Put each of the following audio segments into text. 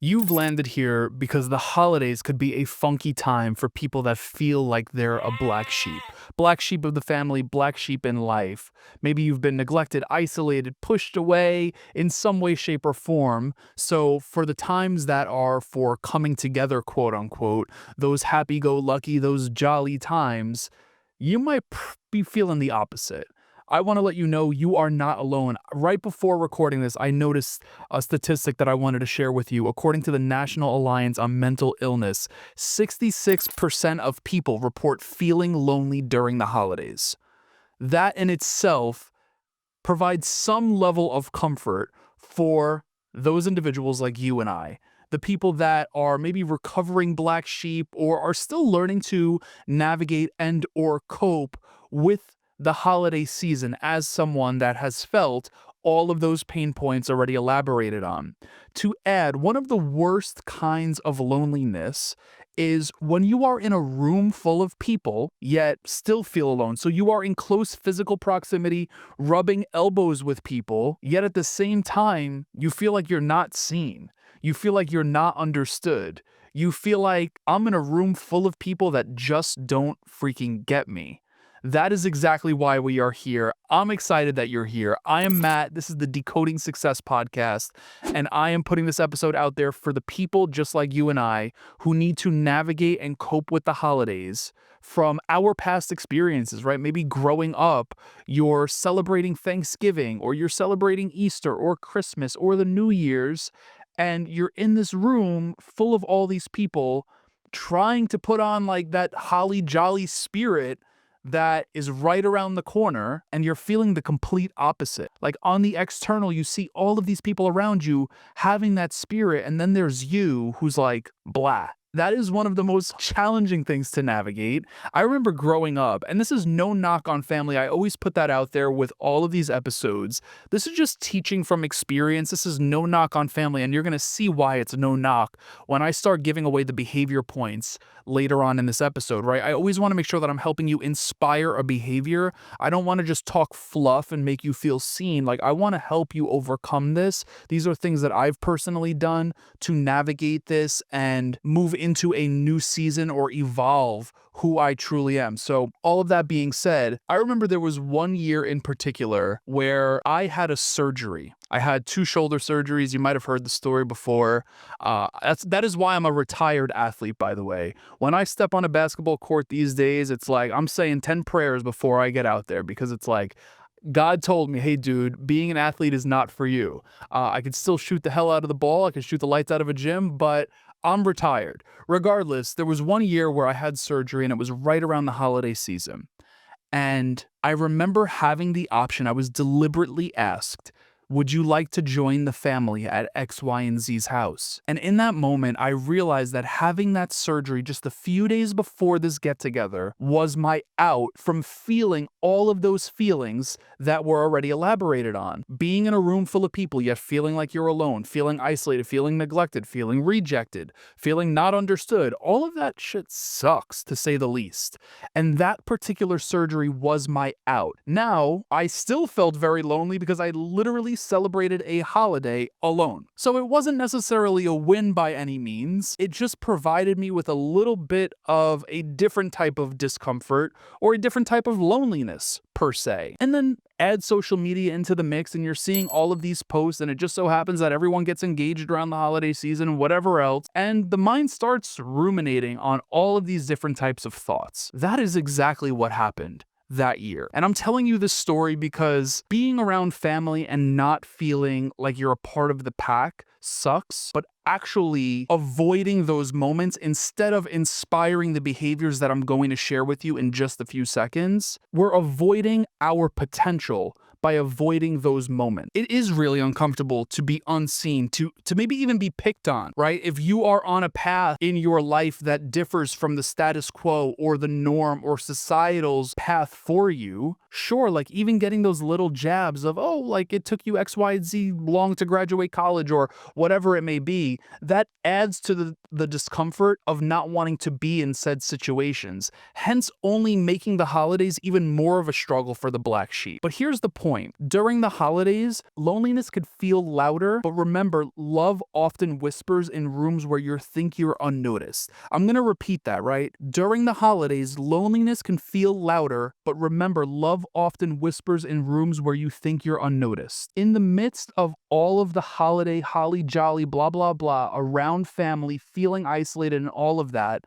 You've landed here because the holidays could be a funky time for people that feel like they're a black sheep. Black sheep of the family, black sheep in life. Maybe you've been neglected, isolated, pushed away in some way, shape, or form. So, for the times that are for coming together, quote unquote, those happy go lucky, those jolly times, you might be feeling the opposite. I want to let you know you are not alone. Right before recording this, I noticed a statistic that I wanted to share with you. According to the National Alliance on Mental Illness, 66% of people report feeling lonely during the holidays. That in itself provides some level of comfort for those individuals like you and I. The people that are maybe recovering black sheep or are still learning to navigate and or cope with the holiday season as someone that has felt all of those pain points already elaborated on. To add, one of the worst kinds of loneliness is when you are in a room full of people, yet still feel alone. So you are in close physical proximity, rubbing elbows with people, yet at the same time, you feel like you're not seen. You feel like you're not understood. You feel like I'm in a room full of people that just don't freaking get me. That is exactly why we are here. I'm excited that you're here. I am Matt. This is the Decoding Success Podcast, and I am putting this episode out there for the people just like you and I who need to navigate and cope with the holidays from our past experiences, right? Maybe growing up, you're celebrating Thanksgiving or you're celebrating Easter or Christmas or the New Year's, and you're in this room full of all these people trying to put on like that holly jolly spirit that is right around the corner, and you're feeling the complete opposite. Like on the external, you see all of these people around you having that spirit, and then there's you who's like blah. That is one of the most challenging things to navigate. I remember growing up, and this is no knock on family. I always put that out there with all of these episodes. This is just teaching from experience. This is no knock on family, and you're going to see why it's no knock when I start giving away the behavior points later on in this episode, right? I always want to make sure that I'm helping you inspire a behavior. I don't want to just talk fluff and make you feel seen. Like, I want to help you overcome this. These are things that I've personally done to navigate this and move into a new season or evolve who I truly am. So all of that being said, I remember there was one year in particular where I had a surgery. I had 2 shoulder surgeries. You might have heard the story before. That is why I'm a retired athlete, by the way. When I step on a basketball court these days, it's like I'm saying 10 prayers before I get out there, because it's like God told me, hey, dude, being an athlete is not for you. I could still shoot the hell out of the ball. I could shoot the lights out of a gym, but I'm retired. Regardless, there was one year where I had surgery, and it was right around the holiday season. And I remember having the option. I was deliberately asked, would you like to join the family at X, Y, and Z's house? And in that moment, I realized that having that surgery just a few days before this get together was my out from feeling all of those feelings that were already elaborated on. Being in a room full of people, yet feeling like you're alone, feeling isolated, feeling neglected, feeling rejected, feeling not understood. All of that shit sucks, to say the least. And that particular surgery was my out. Now, I still felt very lonely because I literally celebrated a holiday alone. So it wasn't necessarily a win by any means. It just provided me with a little bit of a different type of discomfort or a different type of loneliness, per se. And then add social media into the mix, and you're seeing all of these posts, and it just so happens that everyone gets engaged around the holiday season, whatever else, and the mind starts ruminating on all of these different types of thoughts. That is exactly what happened that year. And I'm telling you this story because being around family and not feeling like you're a part of the pack sucks, but actually avoiding those moments instead of inspiring the behaviors that I'm going to share with you in just a few seconds, we're avoiding our potential by avoiding those moments. It is really uncomfortable to be unseen, to maybe even be picked on, right? If you are on a path in your life that differs from the status quo or the norm or societal's path for you, Sure, like even getting those little jabs of, oh, like it took you X, Y, and Z long to graduate college or whatever it may be, that adds to the discomfort of not wanting to be in said situations, hence only making the holidays even more of a struggle for the black sheep. But here's the point. During the holidays, loneliness could feel louder, but remember, love often whispers in rooms where you think you're unnoticed. I'm going to repeat that, right? During the holidays, loneliness can feel louder, but remember, love often whispers in rooms where you think you're unnoticed. In the midst of all of the holiday, holly jolly, blah, blah, blah, around family, feeling isolated and all of that,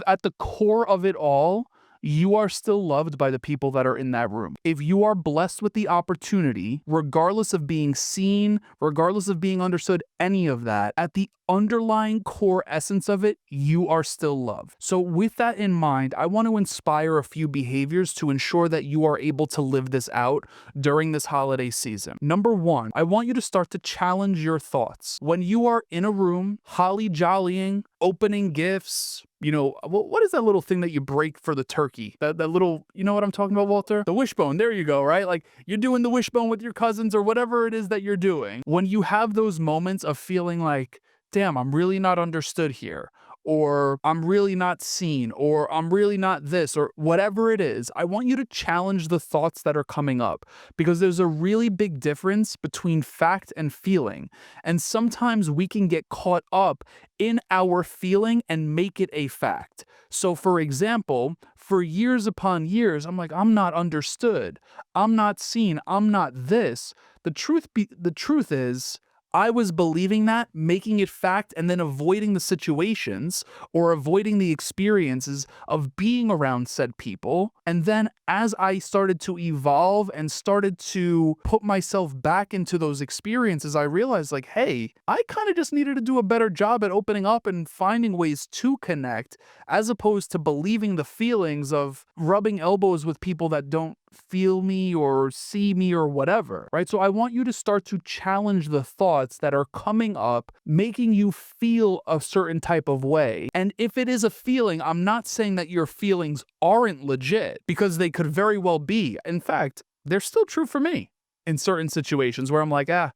at the core of it all, you are still loved by the people that are in that room. If you are blessed with the opportunity, regardless of being seen, regardless of being understood, any of that, at the underlying core essence of it, you are still loved. So with that in mind, I want to inspire a few behaviors to ensure that you are able to live this out during this holiday season. Number one, I want you to start to challenge your thoughts. When you are in a room, holly jollying, opening gifts, what is that little thing that you break for the turkey? That little, you know what I'm talking about, Walter? The wishbone. There you go, right? Like you're doing the wishbone with your cousins or whatever it is that you're doing. When you have those moments of feeling like, damn, I'm really not understood here, or I'm really not seen, or I'm really not this, or whatever it is, I want you to challenge the thoughts that are coming up, because there's a really big difference between fact and feeling. And sometimes we can get caught up in our feeling and make it a fact. So for example, for years upon years, I'm like, I'm not understood, I'm not seen, I'm not this. The truth is, I was believing that, making it fact, and then avoiding the situations or avoiding the experiences of being around said people. And then as I started to evolve and started to put myself back into those experiences, I realized like, hey, I kind of just needed to do a better job at opening up and finding ways to connect, as opposed to believing the feelings of rubbing elbows with people that don't feel me or see me or whatever, right? So I want you to start to challenge the thoughts that are coming up, making you feel a certain type of way. And if it is a feeling, I'm not saying that your feelings aren't legit, because they could very well be. In fact, they're still true for me in certain situations where I'm like, I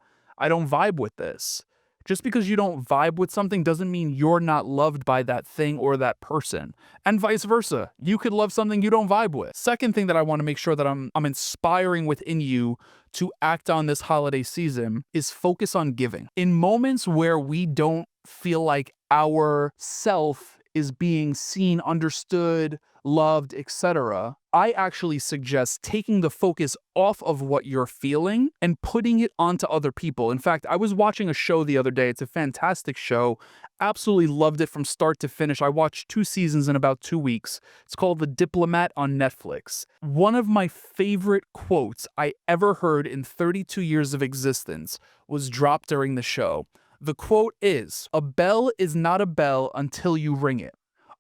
don't vibe with this. Just because you don't vibe with something doesn't mean you're not loved by that thing or that person. And vice versa. You could love something you don't vibe with. Second thing that I want to make sure that I'm inspiring within you to act on this holiday season is focus on giving. In moments where we don't feel like our self is being seen, understood, loved, etc., I actually suggest taking the focus off of what you're feeling and putting it onto other people. In fact, I was watching a show the other day. It's a fantastic show. Absolutely loved it from start to finish. I watched 2 seasons in about 2 weeks. It's called The Diplomat on Netflix. One of my favorite quotes I ever heard in 32 years of existence was dropped during the show. The quote is, "A bell is not a bell until you ring it.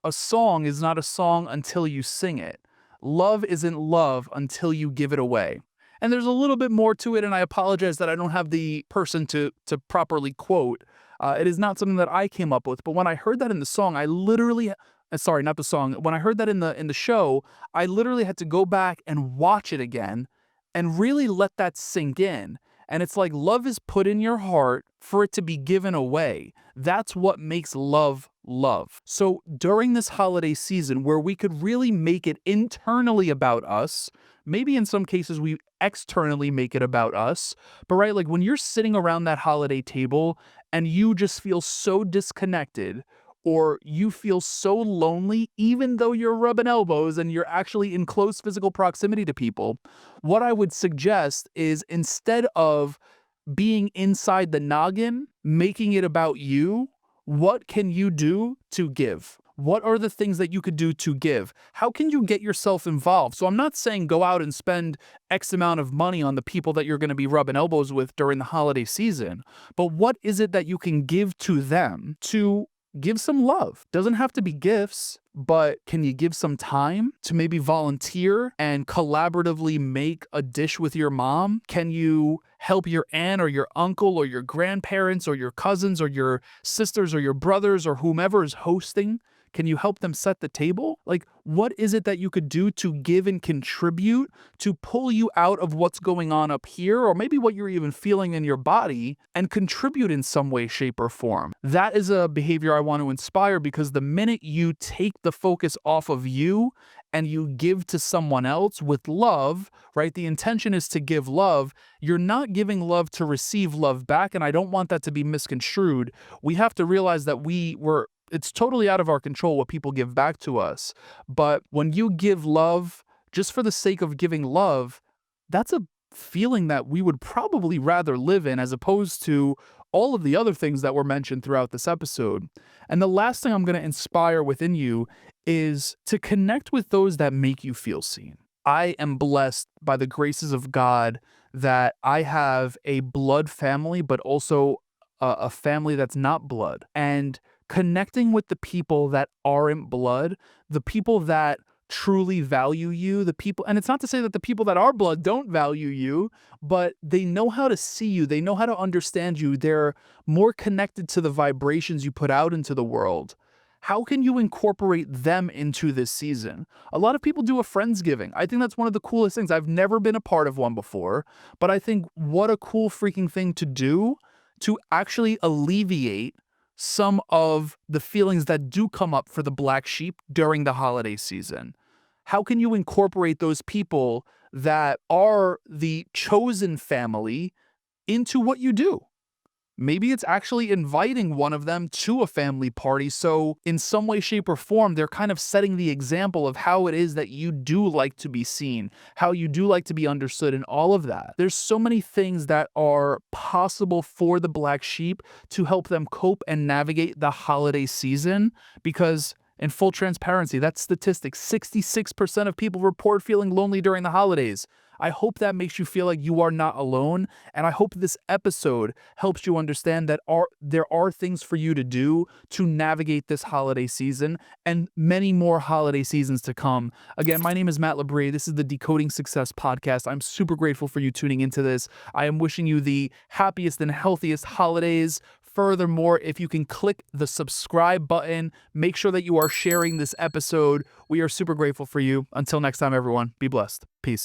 A song is not a song until you sing it. Love isn't love until you give it away." And there's a little bit more to it, and I apologize that I don't have the person to properly quote. It is not something that I came up with, but when I heard that in the song, I literally, sorry, not the song. When I heard that in the show, I literally had to go back and watch it again and really let that sink in. And it's like love is put in your heart for it to be given away. That's what makes love love. So during this holiday season where we could really make it internally about us, maybe in some cases we externally make it about us, but right, like when you're sitting around that holiday table and you just feel so disconnected, or you feel so lonely, even though you're rubbing elbows and you're actually in close physical proximity to people, what I would suggest is, instead of being inside the noggin, making it about you, what can you do to give? What are the things that you could do to give? How can you get yourself involved? So I'm not saying go out and spend X amount of money on the people that you're going to be rubbing elbows with during the holiday season, but what is it that you can give to them to give some love? Doesn't have to be gifts. but can you give some time to maybe volunteer and collaboratively make a dish with your mom? Can you help your aunt or your uncle or your grandparents or your cousins or your sisters or your brothers or whomever is hosting? Can you help them set the table? Like, what is it that you could do to give and contribute to pull you out of what's going on up here, or maybe what you're even feeling in your body, and contribute in some way, shape, or form? That is a behavior I want to inspire, because the minute you take the focus off of you and you give to someone else with love, right? The intention is to give love. You're not giving love to receive love back, and I don't want that to be misconstrued. We have to realize that it's totally out of our control what people give back to us. But when you give love just for the sake of giving love, that's a feeling that we would probably rather live in, as opposed to all of the other things that were mentioned throughout this episode. And the last thing I'm going to inspire within you is to connect with those that make you feel seen. I am blessed by the graces of God that I have a blood family, but also a family that's not blood. And connecting with the people that aren't blood, the people that truly value you, the people, and it's not to say that the people that are blood don't value you, but they know how to see you, they know how to understand you, they're more connected to the vibrations you put out into the world. How can you incorporate them into this season? A lot of people do a Friendsgiving. I think that's one of the coolest things. I've never been a part of one before, but I think what a cool freaking thing to do to actually alleviate some of the feelings that do come up for the black sheep during the holiday season. How can you incorporate those people that are the chosen family into what you do? Maybe it's actually inviting one of them to a family party, so in some way, shape, or form, they're kind of setting the example of how it is that you do like to be seen, how you do like to be understood, and all of that. There's so many things that are possible for the black sheep to help them cope and navigate the holiday season, because in full transparency, that statistic, 66% of people report feeling lonely during the holidays. I hope that makes you feel like you are not alone, and I hope this episode helps you understand that there are things for you to do to navigate this holiday season and many more holiday seasons to come. Again, my name is Matt Labrie. This is the Decoding Success Podcast. I'm super grateful for you tuning into this. I am wishing you the happiest and healthiest holidays. Furthermore, if you can click the subscribe button, make sure that you are sharing this episode. We are super grateful for you. Until next time, everyone, be blessed. Peace.